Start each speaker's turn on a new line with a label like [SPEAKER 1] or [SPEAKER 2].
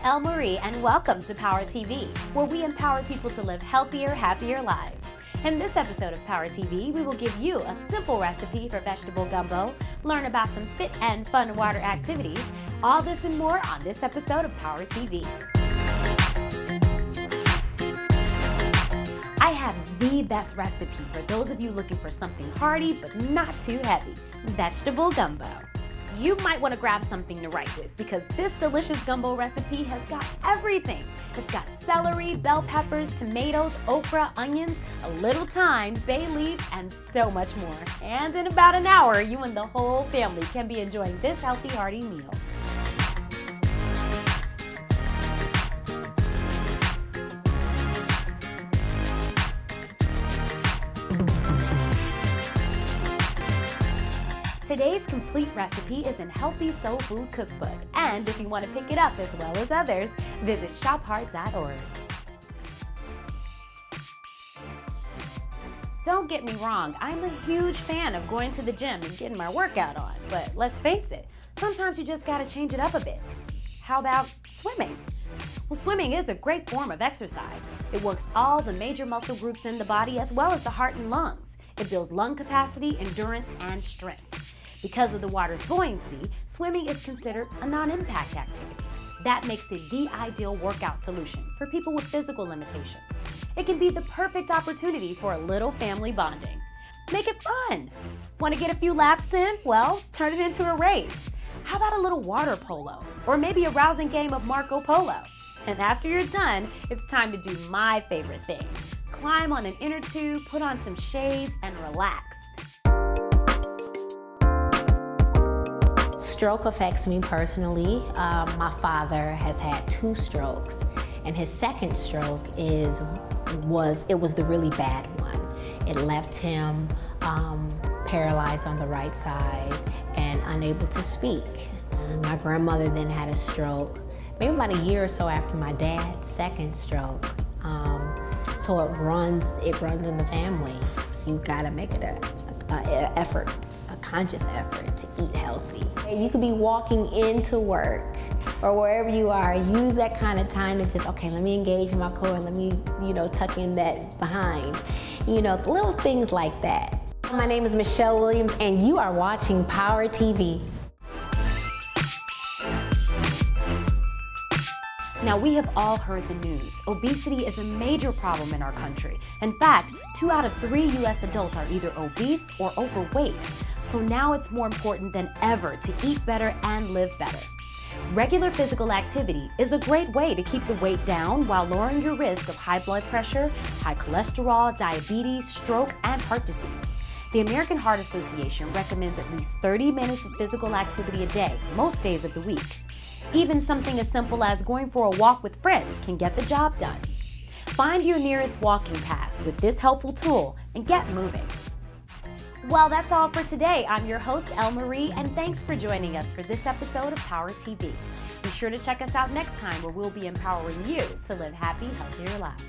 [SPEAKER 1] Elle Marie, and welcome to PowerTV, where we empower people to live healthier, happier lives. In this episode of PowerTV, we will give you a simple recipe for vegetable gumbo, learn about some fit and fun water activities, all this and more on this episode of PowerTV. I have the best recipe for those of you looking for something hearty but not too heavy: vegetable gumbo. You might want to grab something to write with because this delicious gumbo recipe has got everything. It's got celery, bell peppers, tomatoes, okra, onions, a little thyme, bay leaves, and so much more. And in about an hour, you and the whole family can be enjoying this healthy, hearty meal. Today's complete recipe is in Healthy Soul Food Cookbook, and if you want to pick it up as well as others, visit shophart.org. Don't get me wrong, I'm a huge fan of going to the gym and getting my workout on, but let's face it, sometimes you just gotta change it up a bit. How about swimming? Well, swimming is a great form of exercise. It works all the major muscle groups in the body as well as the heart and lungs. It builds lung capacity, endurance, and strength. Because of the water's buoyancy, swimming is considered a non-impact activity. That makes it the ideal workout solution for people with physical limitations. It can be the perfect opportunity for a little family bonding. Make it fun. Want to get a few laps in? Well, turn it into a race. How about a little water polo? Or maybe a rousing game of Marco Polo? And after you're done, it's time to do my favorite thing. Climb on an inner tube, put on some shades, and relax.
[SPEAKER 2] Stroke affects me personally. My father has had 2 strokes, and his second stroke was the really bad one. It left him paralyzed on the right side and unable to speak. My grandmother then had a stroke, maybe about a year or so after my dad's second stroke. So it runs in the family. So you gotta make it a conscious effort to eat healthy. You could be walking into work or wherever you are, use that kind of time to just, okay, let me engage my core, let me, tuck in that behind. Little things like that. My name is Michelle Williams, and you are watching PowerTV.
[SPEAKER 1] Now, we have all heard the news. Obesity is a major problem in our country. In fact, 2 out of 3 U.S. adults are either obese or overweight. So now it's more important than ever to eat better and live better. Regular physical activity is a great way to keep the weight down while lowering your risk of high blood pressure, high cholesterol, diabetes, stroke, and heart disease. The American Heart Association recommends at least 30 minutes of physical activity a day, most days of the week. Even something as simple as going for a walk with friends can get the job done. Find your nearest walking path with this helpful tool and get moving. Well, that's all for today. I'm your host, Elle Marie, and thanks for joining us for this episode of PowerTV. Be sure to check us out next time where we'll be empowering you to live happy, healthier lives.